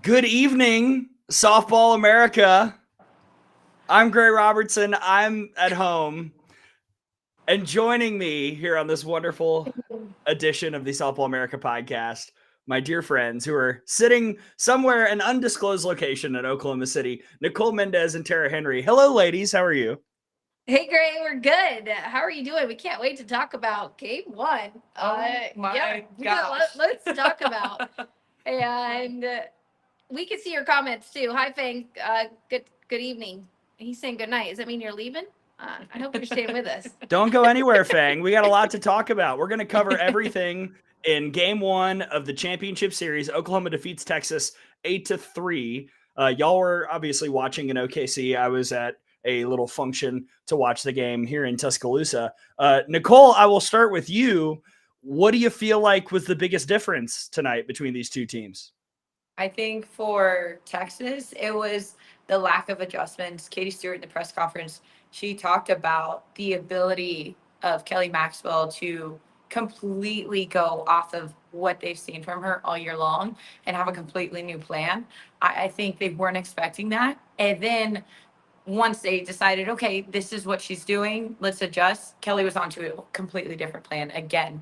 Good evening, Softball America. I'm Gray Robertson. I'm at home. And joining me here on this wonderful edition of the Softball America podcast, my dear friends who are sitting somewhere in an undisclosed location in Oklahoma City, Nicole Mendes and Tara Henry. Hello, ladies. How are you? Hey, Gray, we're good. How are you doing? We can't wait to talk about game one. Let's talk about. And we can see your comments too. Hi, Fang. Good evening. He's saying good night. Does that mean you're leaving? I hope you're staying with us. Don't go anywhere, Fang. We got a lot to talk about. We're going to cover everything in game one of the championship series. Oklahoma defeats Texas 8-3. Y'all were obviously watching in OKC. I was at a little function to watch the game here in Tuscaloosa. Nicole, I will start with you. What do you feel like was the biggest difference tonight between these two teams? I think for Texas, it was the lack of adjustments. Katie Stewart in the press conference, she talked about the ability of Kelly Maxwell to completely go off of what they've seen from her all year long and have a completely new plan. I think they weren't expecting that. And then once they decided, okay, this is what she's doing, let's adjust, Kelly was onto a completely different plan again.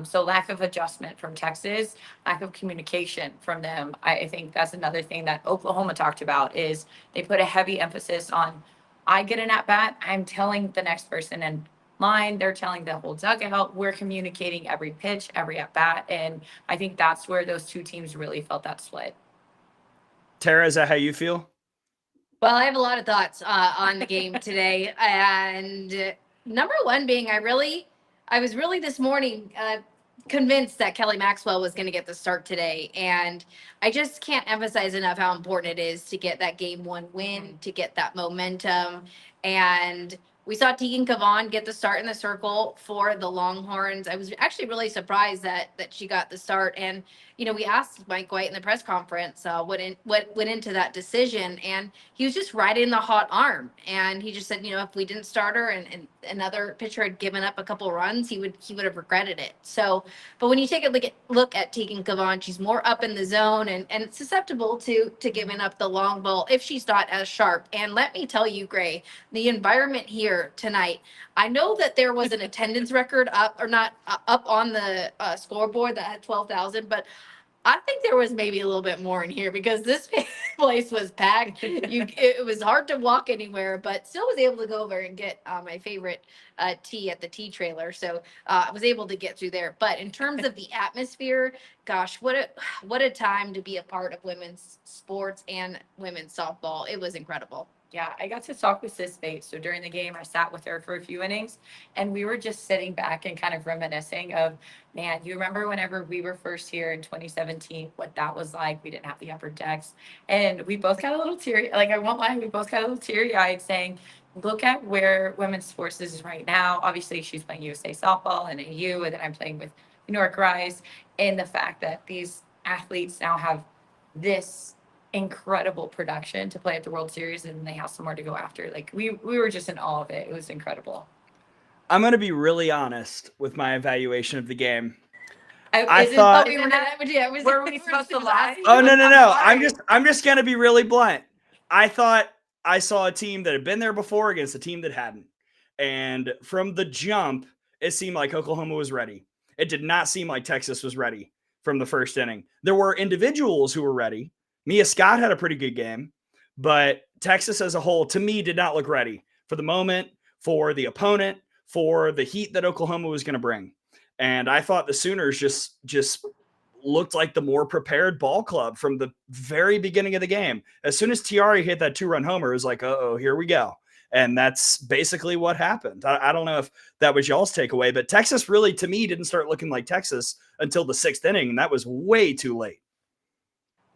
So lack of adjustment from Texas, lack of communication from them. I think that's another thing that Oklahoma talked about is they put a heavy emphasis on, I get an at bat, I'm telling the next person in line, they're telling the whole dugout, we're communicating every pitch, every at bat. And I think that's where those two teams really felt that split. Tara, is that how you feel? Well, I have a lot of thoughts on the game today. And number one being, I was really this morning convinced that Kelly Maxwell was going to get the start today. And I just can't emphasize enough how important it is to get that game one win, to get that momentum. And we saw Tegan Cavan get the start in the circle for the Longhorns. I was actually really surprised that she got the start. And we asked Mike White in the press conference what went into that decision, and he was just riding the hot arm. And he just said, if we didn't start her and another pitcher had given up a couple runs, he would have regretted it. So, but when you take a look at Tegan Cavan, she's more up in the zone and susceptible to giving up the long ball if she's not as sharp. And let me tell you, Gray, the environment here tonight, I know that there was an attendance record up on the scoreboard that had 12,000, but I think there was maybe a little bit more in here because this place was packed. It was hard to walk anywhere, but still was able to go over and get my favorite tea at the tea trailer. So I was able to get through there. But in terms of the atmosphere, gosh, what a time to be a part of women's sports and women's softball. It was incredible. Yeah, I got to talk with Sis Bates. So during the game, I sat with her for a few innings, and we were just sitting back and kind of reminiscing of, man, you remember whenever we were first here in 2017, what that was like? We didn't have the upper decks. And we both got a little teary. Like, I won't lie, we both got a little teary-eyed saying, look at where women's sports is right now. Obviously, she's playing USA softball and AU, and then I'm playing with New York Rise. And the fact that these athletes now have this incredible production to play at the World Series, and they have somewhere to go after. Like we were just in awe of it. It was incredible. I'm going to be really honest with my evaluation of the game. I thought we were we supposed to lie? Oh, no. I'm just going to be really blunt. I thought I saw a team that had been there before against a team that hadn't. And from the jump, it seemed like Oklahoma was ready. It did not seem like Texas was ready from the first inning. There were individuals who were ready. Mia Scott had a pretty good game, but Texas as a whole, to me, did not look ready for the moment, for the opponent, for the heat that Oklahoma was going to bring. And I thought the Sooners just looked like the more prepared ball club from the very beginning of the game. As soon as Tiari hit that 2-run homer, it was like, uh-oh, here we go. And that's basically what happened. I don't know if that was y'all's takeaway, but Texas really, to me, didn't start looking like Texas until the sixth inning, and that was way too late.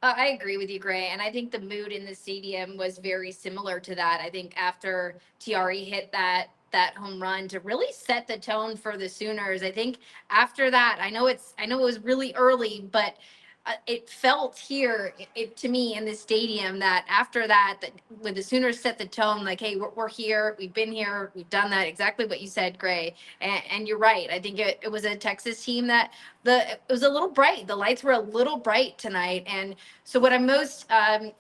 I agree with you, Gray. And I think the mood in the stadium was very similar to that. I think after Tiari hit that home run to really set the tone for the Sooners, I think after that, I know it was really early, but it felt here to me in the stadium that after that when the Sooners set the tone, like, hey, we're here, we've been here, we've done that, exactly what you said, Gray. And you're right. I think it was a Texas team that it was a little bright. The lights were a little bright tonight. And so what I'm most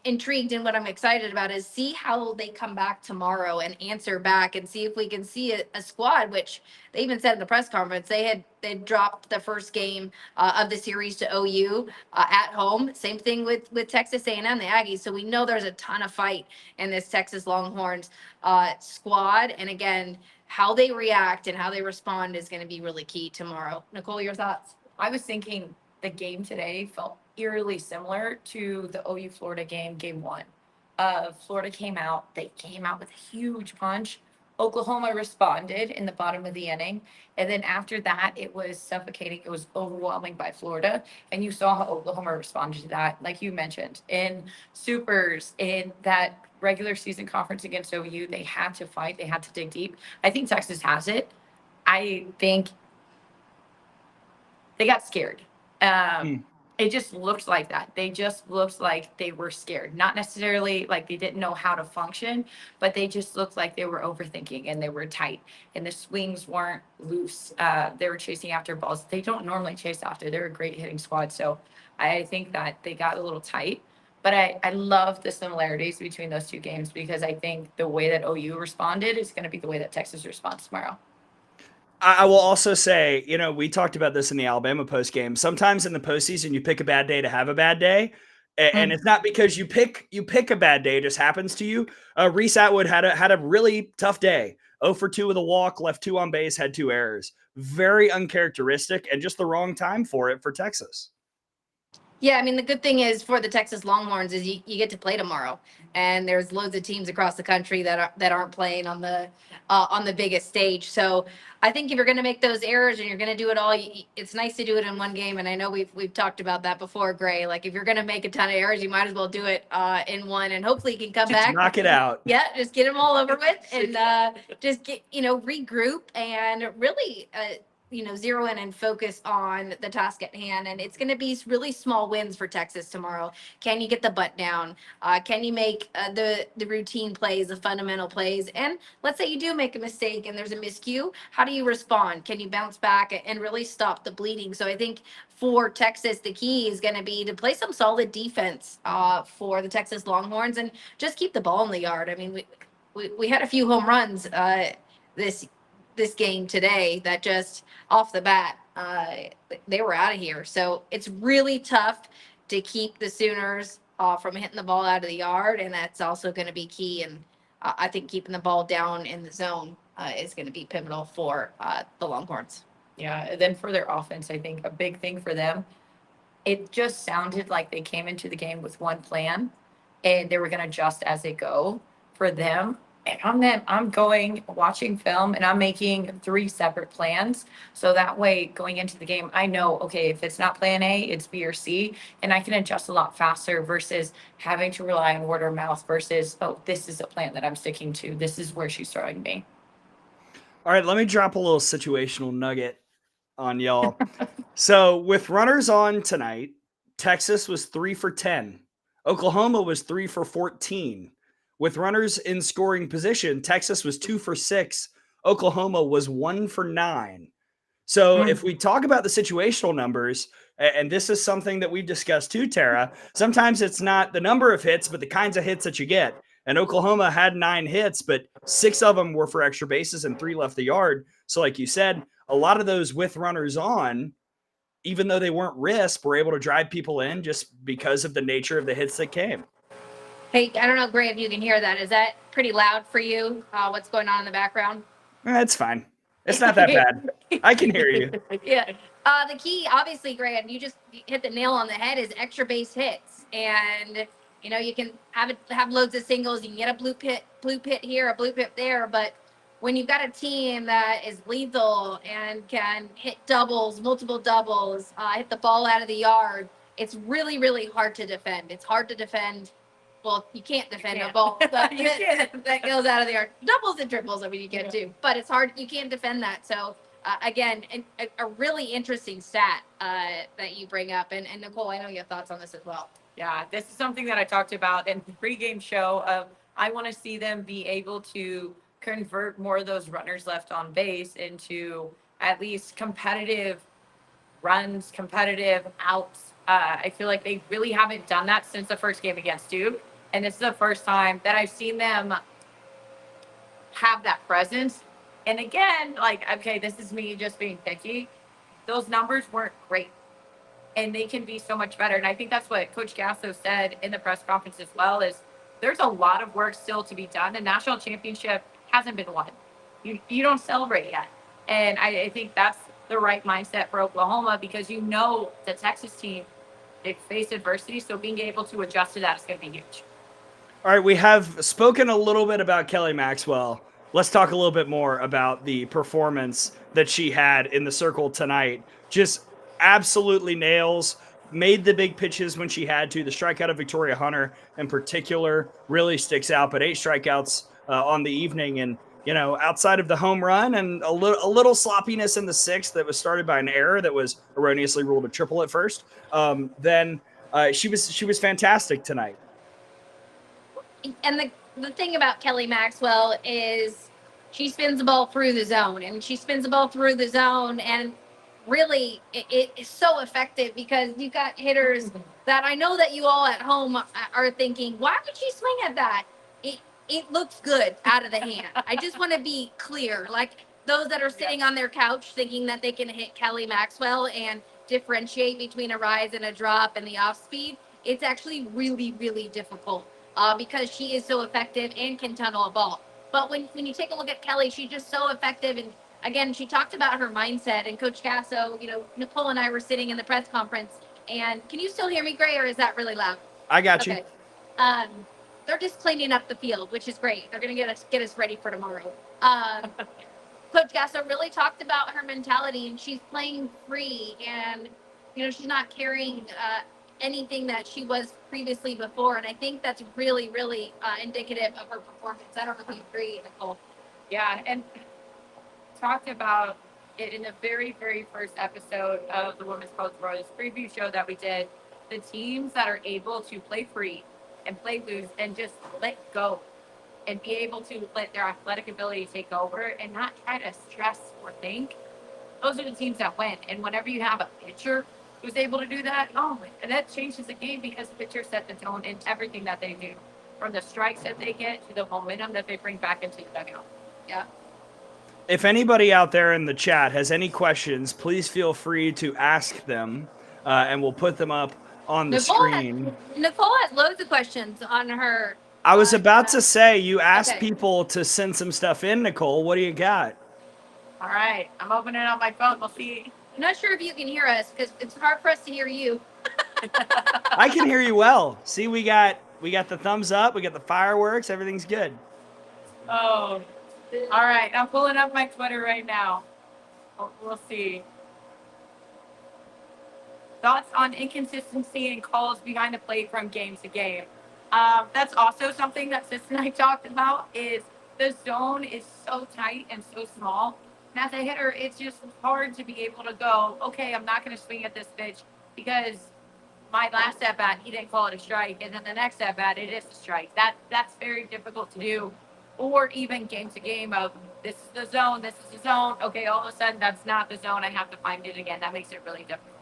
intrigued and what I'm excited about is see how they come back tomorrow and answer back and see if we can see a squad, which they even said in the press conference, they dropped the first game of the series to OU at home. Same thing with Texas A&M, the Aggies. So we know there's a ton of fight in this Texas Longhorns squad. And again, how they react and how they respond is going to be really key tomorrow. Nicole, your thoughts? I was thinking the game today felt eerily similar to the OU Florida game one. Florida they came out with a huge punch. Oklahoma responded in the bottom of the inning. And then after that, it was suffocating. It was overwhelming by Florida. And you saw how Oklahoma responded to that, like you mentioned, in supers, in that regular season conference against OU. They had to fight. They had to dig deep. I think Texas has it. I think they got scared. It just looked like that. They just looked like they were scared. Not necessarily like they didn't know how to function, but they just looked like they were overthinking and they were tight and the swings weren't loose. They were chasing after balls they don't normally chase after. They're a great hitting squad. So I think that they got a little tight. But I love the similarities between those two games because I think the way that OU responded is going to be the way that Texas responds tomorrow. I will also say, we talked about this in the Alabama post game. Sometimes in the postseason, you pick a bad day to have a bad day, and it's not because you pick a bad day; it just happens to you. Reese Atwood had a really tough day. 0 for 2 with a walk, left 2 on base, had 2 errors. Very uncharacteristic, and just the wrong time for it for Texas. Yeah, I mean, the good thing is for the Texas Longhorns is you get to play tomorrow, and there's loads of teams across the country that aren't playing on the biggest stage. So I think if you're going to make those errors and you're going to do it all, it's nice to do it in one game. And I know we've talked about that before, Gray. Like if you're going to make a ton of errors, you might as well do it in one, and hopefully you can come Just back, knock it out. Yeah, just get them all over with, and just get regroup and really. Zero in and focus on the task at hand. And it's going to be really small wins for Texas tomorrow. Can you get the butt down? Can you make the routine plays, the fundamental plays? And let's say you do make a mistake and there's a miscue. How do you respond? Can you bounce back and really stop the bleeding? So I think for Texas, the key is going to be to play some solid defense for the Texas Longhorns and just keep the ball in the yard. I mean, we had a few home runs this game today that just off the bat, they were out of here. So it's really tough to keep the Sooners from hitting the ball out of the yard. And that's also going to be key. And I think keeping the ball down in the zone is going to be pivotal for the Longhorns. Yeah. And then for their offense, I think a big thing for them, it just sounded like they came into the game with one plan and they were going to adjust as they go. For them, and I'm going, watching film, and I'm making 3 separate plans. So that way, going into the game, I know, okay, if it's not plan A, it's B or C, and I can adjust a lot faster versus having to rely on word of mouth versus, oh, this is a plan that I'm sticking to. This is where she's throwing me. All right, let me drop a little situational nugget on y'all. So with runners on tonight, Texas was 3 for 10. Oklahoma was 3 for 14. With runners in scoring position, Texas was 2 for 6. Oklahoma was 1 for 9. So if we talk about the situational numbers, and this is something that we've discussed too, Tara, sometimes it's not the number of hits, but the kinds of hits that you get. And Oklahoma had 9 hits, but 6 of them were for extra bases and 3 left the yard. So like you said, a lot of those with runners on, even though they weren't risked, were able to drive people in just because of the nature of the hits that came. Hey, I don't know, Gray, if you can hear that. Is that pretty loud for you? What's going on in the background? It's fine. It's not that bad. I can hear you. Yeah. The key, obviously, Gray, and you just hit the nail on the head, is extra base hits. And, you can have loads of singles. You can get a blue pit here, a blue pit there. But when you've got a team that is lethal and can hit doubles, multiple doubles, hit the ball out of the yard, it's really, really hard to defend. It's hard to defend. Well, you can't defend a ball that goes out of the yard. Doubles and triples, I mean, you can too. But it's hard. You can't defend that. So, again, a really interesting stat that you bring up. And Nicole, I know you have thoughts on this as well. Yeah, this is something that I talked about in the pregame show of I want to see them be able to convert more of those runners left on base into at least competitive runs, competitive outs. I feel like they really haven't done that since the first game against Duke. And this is the first time that I've seen them have that presence. And again, like, okay, this is me just being picky. Those numbers weren't great. And they can be so much better. And I think that's what Coach Gasso said in the press conference as well, is there's a lot of work still to be done. The national championship hasn't been won. You don't celebrate yet. And I think that's the right mindset for Oklahoma, because you know the Texas team, they face adversity. So being able to adjust to that is going to be huge. All right, we have spoken a little bit about Kelly Maxwell. Let's talk a little bit more about the performance that she had in the circle tonight. Just absolutely nails, made the big pitches when she had to. The strikeout of Victoria Hunter in particular really sticks out, but 8 strikeouts on the evening. And, you know, outside of the home run and a little sloppiness in the 6th that was started by an error that was erroneously ruled a triple at first, then she was fantastic tonight. And the thing about Kelly Maxwell is she spins the ball through the zone, and and really it is so effective, because you got hitters that I know that you all at home are thinking, why would she swing at that? It looks good out of the hand. I just want to be clear, like those that are sitting on their couch thinking that they can hit Kelly Maxwell and differentiate between a rise and a drop and the off speed. It's actually really, really difficult. Because she is so effective and can tunnel a ball. But when you take a look at Kelly, she's just so effective. And again, she talked about her mindset. And Coach Gasso, you know, Nicole and I were sitting in the press conference. And can you still hear me, Gray, or is that really loud? I got you. Okay. They're just cleaning up the field, which is great. They're going to get us ready for tomorrow. Coach Gasso really talked about her mentality, and she's playing free, and you know, she's not carrying anything that she was previously before. And I think that's really, really indicative of her performance. I don't know if you agree, Nicole. Yeah, and talked about it in the very, very first episode of the Women's College World preview show that we did. The teams that are able to play free and play loose and just let go and be able to let their athletic ability take over and not try to stress or think, those are the teams that win. And whenever you have a pitcher who's able to do that, and that changes the game, because the pitcher set the tone in everything that they do, from the strikes that they get to the momentum that they bring back into the dugout. Yeah. If anybody out there in the chat has any questions, please feel free to ask them, and we'll put them up on the screen. Nicole has loads of questions on her. I was about to say, you asked Okay. people to send some stuff in, Nicole. What do you got? All right, I'm opening up my phone. We'll see. I'm not sure if you can hear us, because it's hard for us to hear you. I can hear you well. See, we got the thumbs up. We got the fireworks. Everything's good. Oh, all right. I'm pulling up my Twitter right now. We'll see. Thoughts on inconsistency in calls behind the plate from game to game. That's also something that Sis and I talked about, is the zone is so tight and so small. And as a hitter, it's just hard to be able to go, okay, I'm not going to swing at this pitch because my last at bat, he didn't call it a strike. And then the next at bat, it is a strike. That's very difficult to do. Or even game to game of, this is the zone, this is the zone. Okay, all of a sudden, that's not the zone. I have to find it again. That makes it really difficult.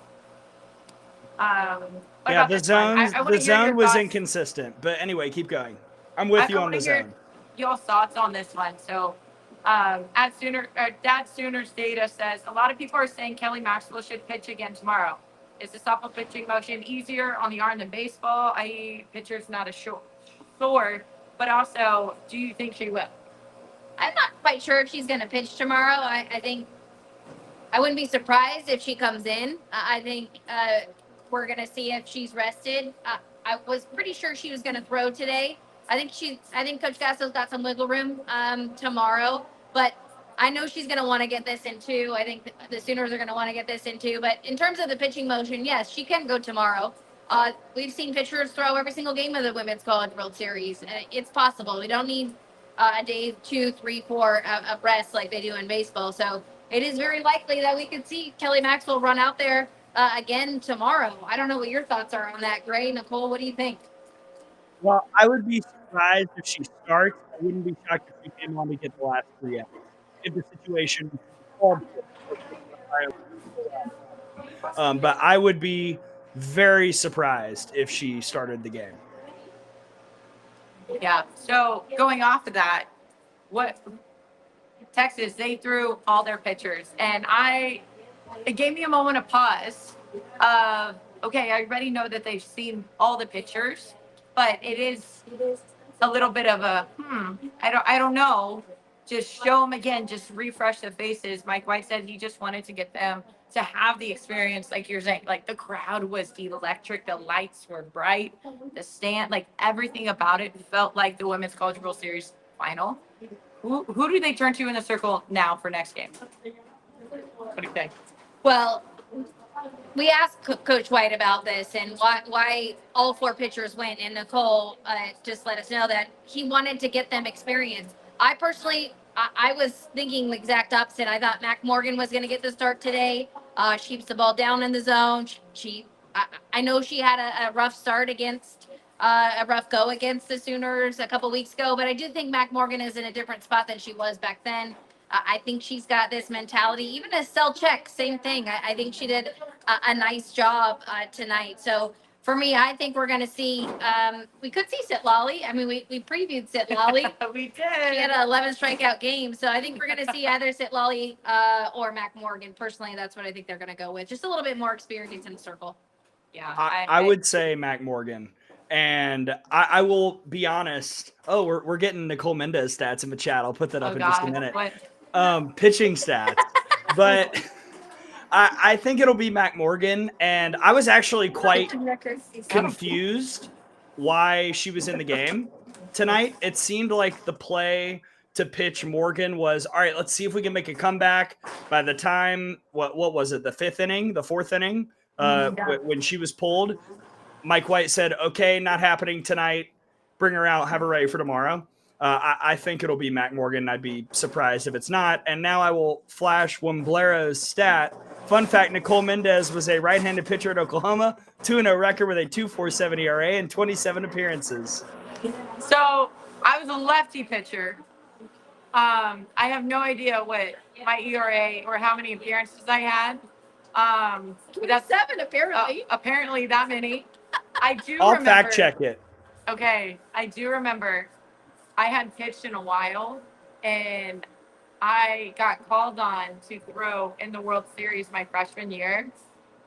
Yeah, the zone was thoughts. inconsistent. But anyway, keep going. I'm with you on the zone. Your thoughts on this one. So, Dad Sooners data says a lot of people are saying Kelly Maxwell should pitch again tomorrow. Is the softball pitching motion easier on the arm than baseball? I.e., pitcher's not as sore, but also, do you think she will? I'm not quite sure if she's going to pitch tomorrow. I think I wouldn't be surprised if she comes in. I think we're going to see if she's rested. I was pretty sure she was going to throw today. I think Coach Gasso's got some wiggle room tomorrow, but I know she's going to want to get this in too. I think the Sooners are going to want to get this in too. But in terms of the pitching motion, yes, she can go tomorrow. We've seen pitchers throw every single game of the Women's College World Series. It's possible. We don't need a day 2, 3, 4 of rest like they do in baseball. So it is very likely that we could see Kelly Maxwell run out there again tomorrow. I don't know what your thoughts are on that, Gray. Nicole, what do you think? Well, I would be surprised if she starts. I wouldn't be shocked if she came on to get the last 3 outs. If the situation called for it. But I would be very surprised if she started the game. Yeah. So going off of that, what Texas, they threw all their pitchers, and it gave me a moment of pause of, okay, I already know that they've seen all the pictures, but it is a little bit of a I don't know. Just show them again, just refresh the faces. Mike White said he just wanted to get them to have the experience, like you're saying, like the crowd was electric, the lights were bright, the stand, like everything about it felt like the Women's College World Series final. Who do they turn to in the circle now for next game? What do you think? Well, we asked Coach White about this and why all 4 pitchers went, and Nicole just let us know that he wanted to get them experience. I personally, I was thinking the exact opposite. I thought Mac Morgan was going to get the start today. She keeps the ball down in the zone. I know she had a rough start against a rough go against the Sooners a couple weeks ago, but I do think Mac Morgan is in a different spot than she was back then. I think she's got this mentality. Even as Selchek, same thing. I think she did a nice job tonight. So for me, I think we're going to see. We could see Sitlali. I mean, we previewed Sitlali. We did. She had an 11 strikeout game, so I think we're going to see either Sitlali or Mac Morgan. Personally, that's what I think they're going to go with. Just a little bit more experience in the circle. Yeah, I would say Mac Morgan. And I will be honest. Oh, we're getting Nicole Mendes stats in the chat. I'll put that up in just a minute. What? Pitching stats. But I think it'll be Mac Morgan. And I was actually quite confused why she was in the game tonight. It seemed like the play to pitch Morgan was, all right, let's see if we can make a comeback. By the time, what was it, the 5th inning, the 4th inning, when she was pulled, Mike White said, okay, not happening tonight. Bring her out, have her ready for tomorrow. I think it'll be Mac Morgan. I'd be surprised if it's not. And now I will flash Wimblero's stat. Fun fact, Nicole Mendes was a right-handed pitcher at Oklahoma, 2-0 record with a 2.47 ERA and 27 appearances. So I was a lefty pitcher. I have no idea what my ERA or how many appearances I had. But that's 7 apparently. Apparently that many. I do I'll remember. fact check it. Okay, I do remember. I hadn't pitched in a while, and I got called on to throw in the World Series my freshman year.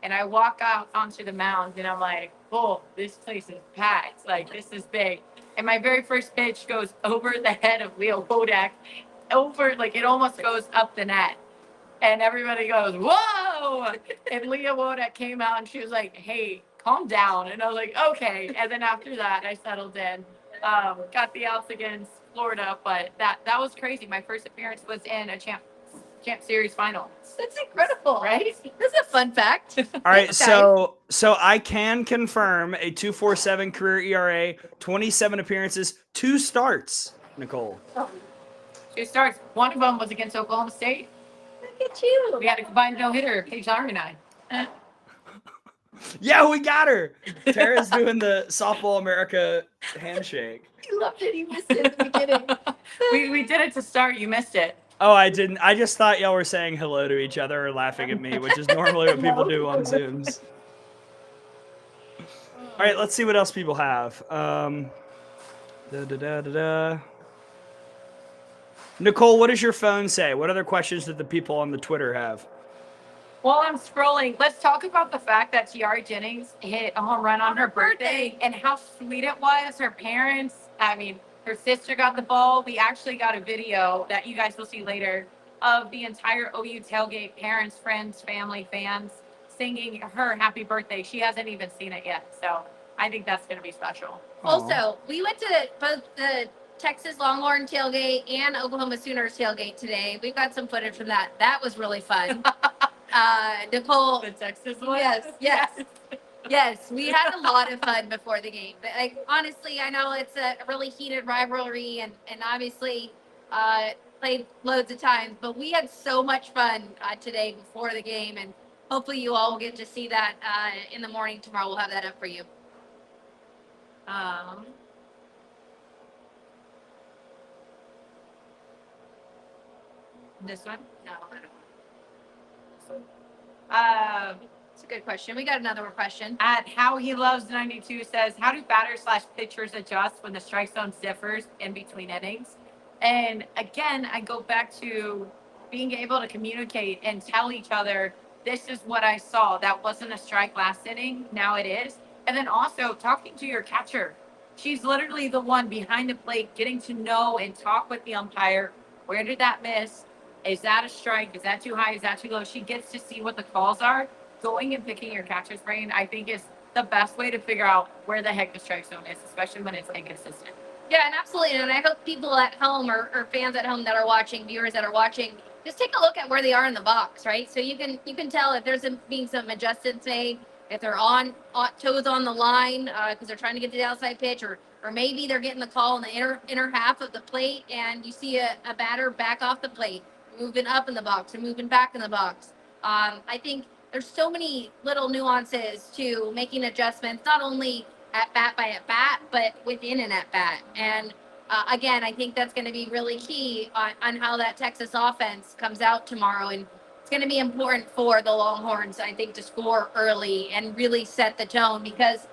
And I walk out onto the mound, and I'm like, oh, this place is packed. Like, this is big. And my very first pitch goes over the head of Leo Wodak, it almost goes up the net. And everybody goes, whoa! And Leah Wodak came out, and she was like, hey, calm down. And I was like, okay. And then after that, I settled in. Got the outs against Florida, but that was crazy. My first appearance was in a champ series final. That's incredible, right? That's a fun fact. All right, so I can confirm a 2.47 career ERA, 27 appearances, 2 starts, Nicole. 2 starts. One of them was against Oklahoma State. Look at you. We had a combined no-hitter, Paige Lowry and I. Yeah, we got her. Tara's doing the Softball America handshake. You loved it. You missed it at the beginning. we did it to start. You missed it. Oh, I didn't. I just thought y'all were saying hello to each other or laughing at me, which is normally what people do on Zooms. All right, let's see what else people have. Nicole, what does your phone say? What other questions did the people on the Twitter have? While I'm scrolling, let's talk about the fact that Tiara Jennings hit a home run on her birthday and how sweet it was. Her parents, her sister got the ball. We actually got a video that you guys will see later of the entire OU tailgate, parents, friends, family, fans, singing her happy birthday. She hasn't even seen it yet. So I think that's going to be special. Also, we went to both the Texas Longhorn tailgate and Oklahoma Sooners tailgate today. We've got some footage from that. That was really fun. Nicole. The Texas one? Yes. We had a lot of fun before the game. But, honestly, I know it's a really heated rivalry and obviously played loads of times, but we had so much fun today before the game, and hopefully you all will get to see that in the morning tomorrow. We'll have that up for you. This one? No. It's a good question. We got another question. At How He Loves 92 says, how do batters / pitchers adjust when the strike zone differs in between innings? And again, I go back to being able to communicate and tell each other, this is what I saw. That wasn't a strike last inning. Now it is. And then also talking to your catcher. She's literally the one behind the plate, getting to know and talk with the umpire. Where did that miss? Is that a strike? Is that too high? Is that too low? She gets to see what the calls are. Going and picking your catcher's brain, I think, is the best way to figure out where the heck the strike zone is, especially when it's inconsistent. Yeah, and absolutely. And I hope people at home or fans at home that are watching, viewers that are watching, just take a look at where they are in the box, right? So you can tell if there's being some adjustments made, if they're on toes on the line because they're trying to get to the outside pitch, or maybe they're getting the call in the inner half of the plate, and you see a batter back off the plate, moving up in the box or moving back in the box. I think there's so many little nuances to making adjustments, not only at bat by at bat, but within an at bat. And again, I think that's going to be really key on how that Texas offense comes out tomorrow. And it's going to be important for the Longhorns, I think, to score early and really set the tone, because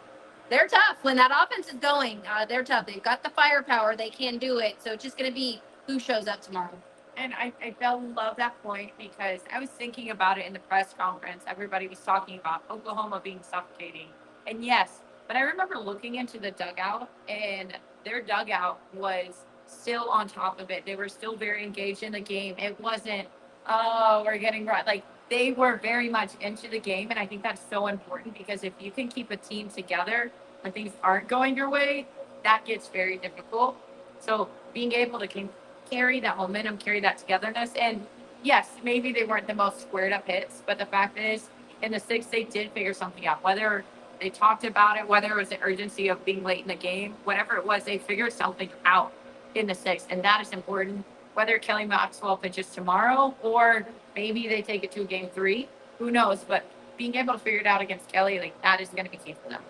they're tough. When that offense is going, they're tough. They've got the firepower. They can do it. So it's just going to be who shows up tomorrow. And I love that point, because I was thinking about it in the press conference. Everybody was talking about Oklahoma being suffocating. And yes, but I remember looking into the dugout, and their dugout was still on top of it. They were still very engaged in the game. It wasn't, oh, we're getting right. Like, they were very much into the game. And I think that's so important, because if you can keep a team together when things aren't going your way, that gets very difficult. So being able to carry that momentum, carry that togetherness. And yes, maybe they weren't the most squared up hits, but the fact is, in the sixth, they did figure something out. Whether they talked about it, whether it was the urgency of being late in the game, whatever it was, they figured something out in the sixth. And that is important. Whether Kelly Maxwell pitches tomorrow, or maybe they take it to a game 3, who knows? But being able to figure it out against Kelly, like, that is going to be key for them.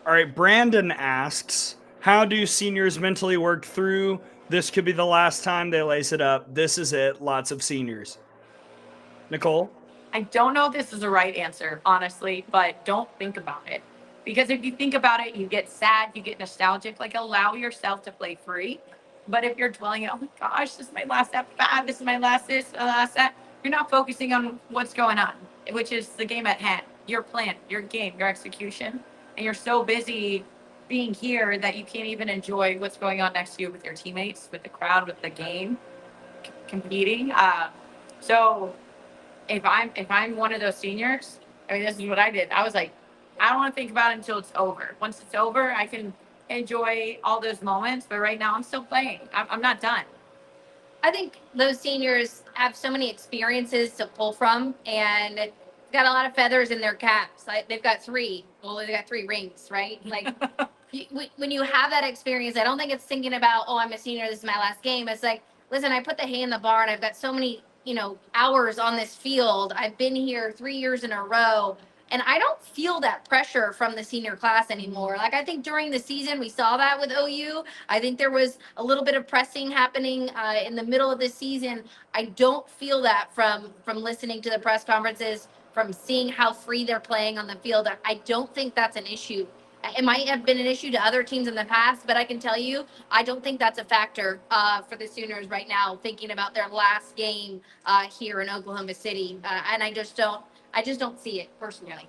All right, Brandon asks, how do seniors mentally work through this? Could be the last time they lace it up. This is it. Lots of seniors. Nicole? I don't know if this is the right answer, honestly, but don't think about it. Because if you think about it, you get sad, you get nostalgic. Like, allow yourself to play free. But if you're dwelling, oh my gosh, this is my last at-bat, this is my last this, last that, you're not focusing on what's going on, which is the game at hand, your plan, your game, your execution. And you're so busy being here that you can't even enjoy what's going on next to you with your teammates, with the crowd, with the game, competing. So if I'm one of those seniors, I mean, this is what I did. I was like, I don't want to think about it until it's over. Once it's over, I can enjoy all those moments. But right now, I'm still playing. I'm not done. I think those seniors have so many experiences to pull from, and got a lot of feathers in their caps. Like, they've got 3. Well, they got 3 rings, right? Like, when you have that experience, I don't think it's thinking about, oh, I'm a senior, this is my last game. It's like, listen, I put the hay in the barn. I've got so many, hours on this field. I've been here 3 years in a row. And I don't feel that pressure from the senior class anymore. Like, I think during the season, we saw that with OU. I think there was a little bit of pressing happening in the middle of the season. I don't feel that from listening to the press conferences, from seeing how free they're playing on the field. I don't think that's an issue. It might have been an issue to other teams in the past, but I can tell you, I don't think that's a factor for the Sooners right now, thinking about their last game here in Oklahoma City. And I just don't see it personally.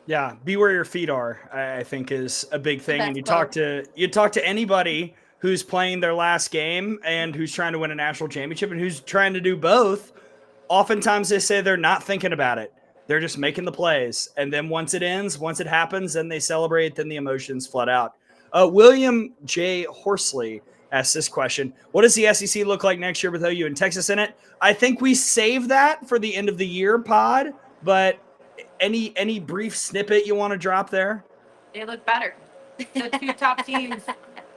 Yeah, be where your feet are, I think, is a big thing. And you quote. talk to anybody who's playing their last game and who's trying to win a national championship and who's trying to do both. Oftentimes they say they're not thinking about it. They're just making the plays. And then once it ends, once it happens, then they celebrate, then the emotions flood out. William J. Horsley asks this question. What does the SEC look like next year with OU and Texas in it? I think we save that for the end of the year pod, but any brief snippet you want to drop there? They look better. The 2 top teams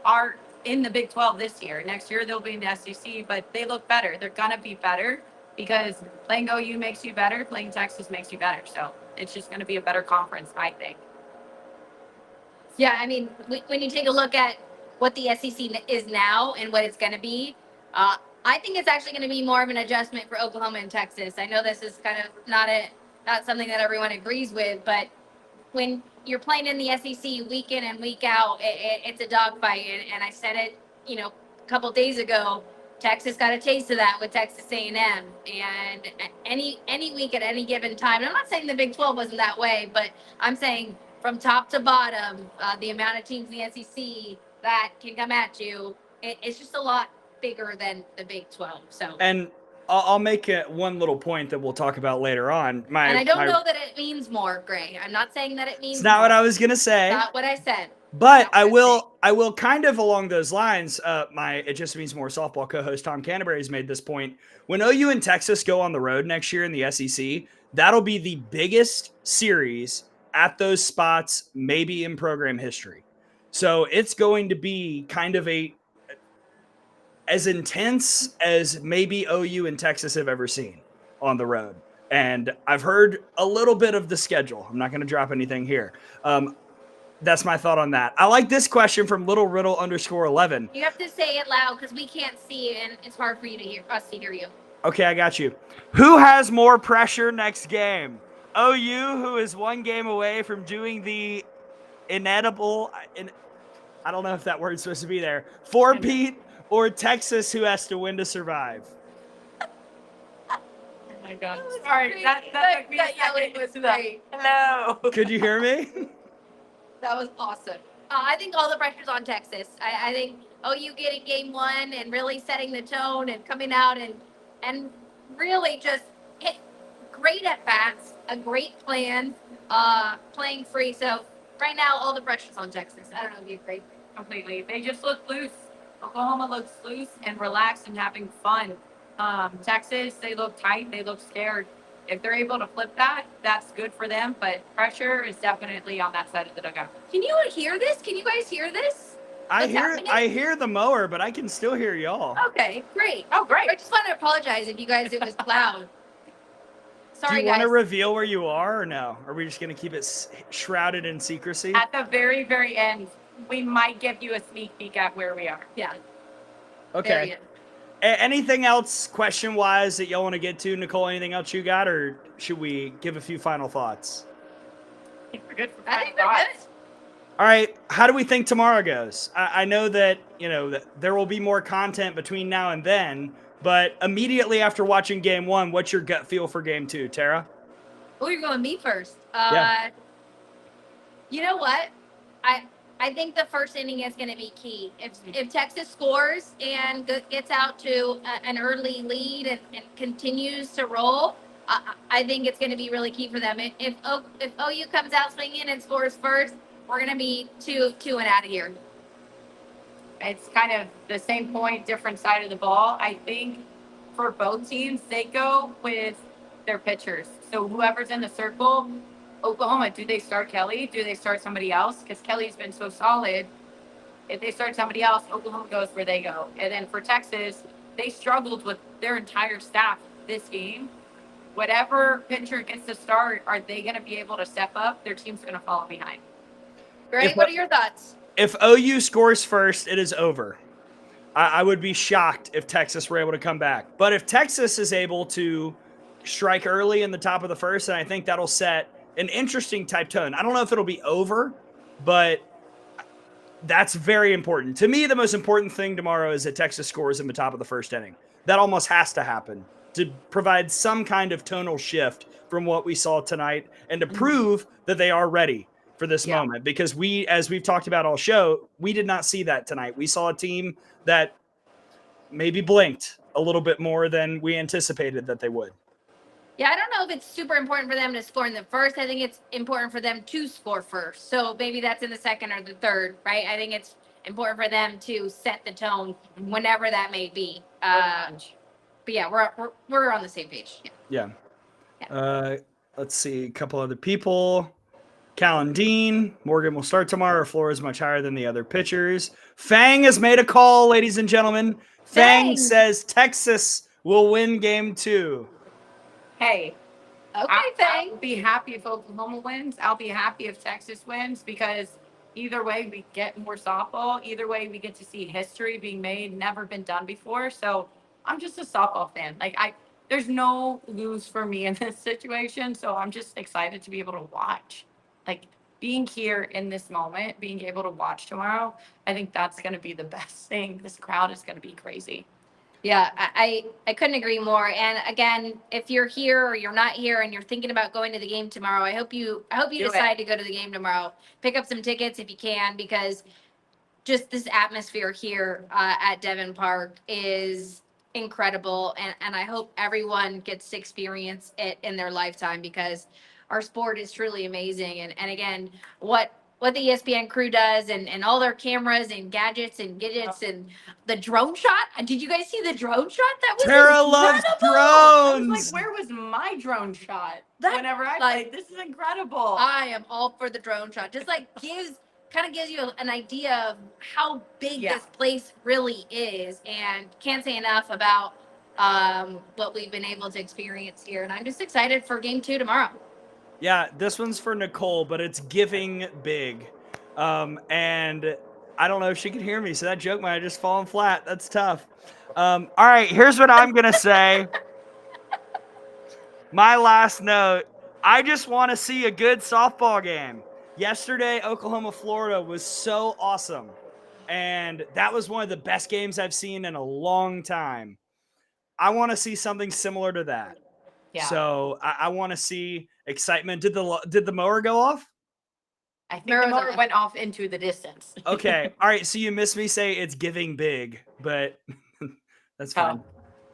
are in the Big 12 this year. Next year, they'll be in the SEC, but they look better. They're going to be better, because playing OU makes you better, playing Texas makes you better. So it's just going to be a better conference, I think. Yeah, I mean, when you take a look at what the SEC is now and what it's going to be, I think it's actually going to be more of an adjustment for Oklahoma and Texas. I know this is kind of not not something that everyone agrees with, but when you're playing in the SEC week in and week out, it's a dogfight. And I said it, a couple days ago. Texas got a taste of that with Texas A&M, and any week at any given time. And I'm not saying the Big 12 wasn't that way, but I'm saying from top to bottom, the amount of teams in the SEC that can come at you, it's just a lot bigger than the Big 12. So. And I'll make one little point that we'll talk about later on. And I don't know that it means more, Gray. I'm not saying that it means. It's not more. what I was gonna say. Not what I said. But I will kind of along those lines. It just means more softball co-host Tom Canterbury has made this point. When OU and Texas go on the road next year in the SEC, that'll be the biggest series at those spots, maybe in program history. So it's going to be kind of as intense as maybe OU and Texas have ever seen on the road. And I've heard a little bit of the schedule. I'm not going to drop anything here. That's my thought on that. I like this question from Little Riddle _11. You have to say it loud because we can't see and it's hard for you to hear us to hear you. Okay, I got you. Who has more pressure next game? OU, who is one game away from doing the inedible, I don't know if that word's supposed to be there, four-peat, or Texas, who has to win to survive? Oh my God. That was Sorry, great. that yelling was great. Hello. Could you hear me? That was awesome. I think all the pressure's on Texas. I think OU getting game one and really setting the tone and coming out and really just hit great at bats, a great plan, playing free. So right now, all the pressure's on Texas. I don't know if you agree. Completely. They just look loose. Oklahoma looks loose and relaxed and having fun. Texas, they look tight. They look scared. If they're able to flip that, that's good for them. But pressure is definitely on that side of the dugout. Can you hear this? Can you guys hear this? I hear the mower, but I can still hear y'all. Okay, great. Oh, great. I just want to apologize if you guys, it was loud. Sorry, Do you guys. want to reveal where you are or no? Are we just going to keep it shrouded in secrecy? At the very, very end, we might give you a sneak peek at where we are. Yeah. Okay. Anything else question-wise that y'all want to get to? Nicole, anything else you got, or should we give a few final thoughts? I think we're good for I think final we're thoughts. good. All right. How do we think tomorrow goes? I know that, that there will be more content between now and then, but immediately after watching game one, what's your gut feel for game two, Tara? Oh, you're going me first. Yeah. You know what? I think the first inning is going to be key. If Texas scores and gets out to an early lead and continues to roll, I think it's going to be really key for them. If OU comes out swinging and scores first, we're going to be two and out of here. It's kind of the same point, different side of the ball. I think for both teams, they go with their pitchers. So whoever's in the circle, Oklahoma, do they start Kelly? Do they start somebody else? Because Kelly's been so solid. If they start somebody else, Oklahoma goes where they go. And then for Texas, they struggled with their entire staff this game. Whatever pitcher gets to start, are they going to be able to step up? Their team's going to follow behind. Great. What are your thoughts? If OU scores first, it is over. I would be shocked if Texas were able to come back. But if Texas is able to strike early in the top of the first, and I think that'll set an interesting type tone. I don't know if it'll be over, but that's very important. To me, the most important thing tomorrow is that Texas scores in the top of the first inning. That almost has to happen to provide some kind of tonal shift from what we saw tonight and to prove that they are ready for this moment. Because as we've talked about all show, we did not see that tonight. We saw a team that maybe blinked a little bit more than we anticipated that they would. Yeah, I don't know if it's super important for them to score in the first. I think it's important for them to score first. So maybe that's in the second or the third, right? I think it's important for them to set the tone whenever that may be. But yeah, we're on the same page. Yeah. Let's see a couple other people. Callan Dean, Morgan will start tomorrow. Our floor is much higher than the other pitchers. Fang has made a call, ladies and gentlemen. Fang says Texas will win game 2. Hey, Okay, Fang. I'll be happy if Oklahoma wins. I'll be happy if Texas wins because either way we get more softball. Either way we get to see history being made, never been done before. So I'm just a softball fan. Like there's no lose for me in this situation. So I'm just excited to be able to watch. Like being here in this moment, being able to watch tomorrow, I think that's going to be the best thing. This crowd is going to be crazy. Yeah, I couldn't agree more. And again, if you're here or you're not here and you're thinking about going to the game tomorrow, I hope you Do it. decide to go to the game tomorrow. Pick up some tickets if you can, because just this atmosphere here at Devon Park is incredible, and I hope everyone gets to experience it in their lifetime, because our sport is truly amazing. And again, what the ESPN crew does, and all their cameras and gadgets and and the drone shot. Did you guys see the drone shot? That was Tara loves incredible. I was drones. like, where was my drone shot? That- Whenever I like- played, this is incredible. I am all for the drone shot. Just like kind of gives you an idea of how big Yeah. this place really is, and can't say enough about what we've been able to experience here. And I'm just excited for game 2 tomorrow. Yeah, this one's for Nicole, but it's giving big. And I don't know if she can hear me, so that joke might have just fallen flat. That's tough. All right, here's what I'm going to say. My last note, I just want to see a good softball game. Yesterday, Oklahoma, Florida was so awesome. And that was one of the best games I've seen in a long time. I want to see something similar to that. Yeah. So I want to see excitement. Did the mower go off? I think the motor went off into the distance. Okay. All right. So you missed me say it's giving big, but that's fine.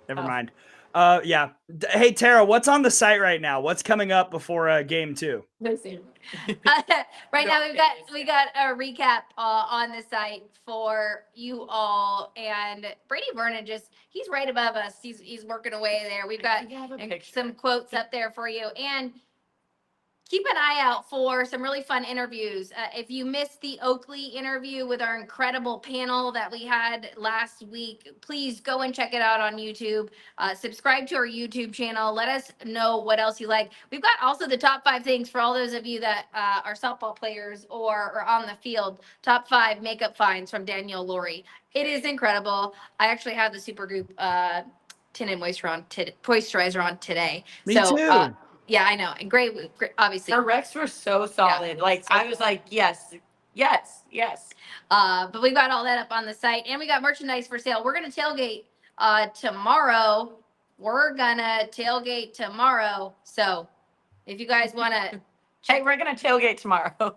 Never mind. Yeah. Hey, Tara, what's on the site right now? What's coming up before game 2? Right now we got a recap on the site for you all, and Brady Vernon he's right above us. He's working away there. We've got some quotes up there for you, and keep an eye out for some really fun interviews. If you missed the Oakley interview with our incredible panel that we had last week, please go and check it out on YouTube. Subscribe to our YouTube channel. Let us know what else you like. We've got also the top 5 things for all those of you that are softball players or are on the field. Top 5 makeup finds from Danielle Laurie. It is incredible. I actually have the Supergoop tinted moisturizer on today. Me too. Yeah, I know. And great, obviously. Her recs were so solid. Yeah, like, so I was like, yes. But we've got all that up on the site, and we got merchandise for sale. We're going to tailgate tomorrow. So if you guys want to. Hey, we're going to tailgate tomorrow.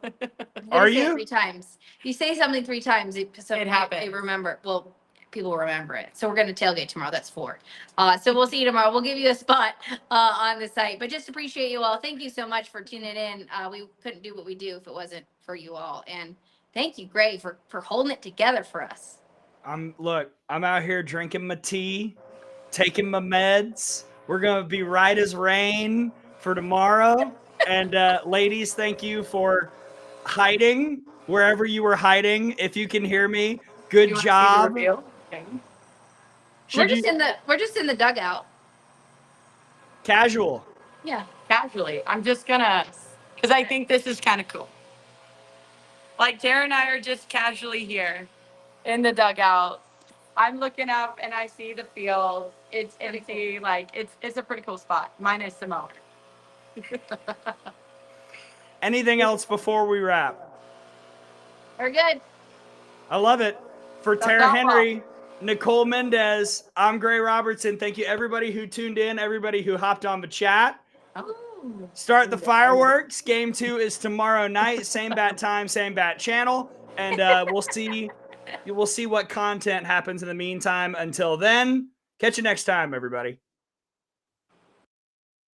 Are you? 3 times. If you say something 3 times, it happens. They remember. Well, people will remember it. So we're going to tailgate tomorrow. That's 4. So we'll see you tomorrow. We'll give you a spot on the site. But just appreciate you all. Thank you so much for tuning in. We couldn't do what we do if it wasn't for you all. And thank you, Gray, for holding it together for us. I'm out here drinking my tea, taking my meds. We're going to be right as rain for tomorrow. And ladies, thank you for hiding wherever you were hiding. If you can hear me, good job. We're just in the dugout. Casual. Yeah. Casually. I'm just gonna, because I think this is kind of cool. Like, Tara and I are just casually here in the dugout. I'm looking up and I see the field. It's empty. Like, it's a pretty cool spot, minus Simone. Anything else before we wrap? We're good. I love it. For Tara Henry, Nicole Mendes, I'm Gray Robertson. Thank you, everybody who tuned in, everybody who hopped on the chat. Start the fireworks. Game 2 is tomorrow night. Same bat time, same bat channel. And we'll see what content happens in the meantime. Until then, catch you next time, everybody.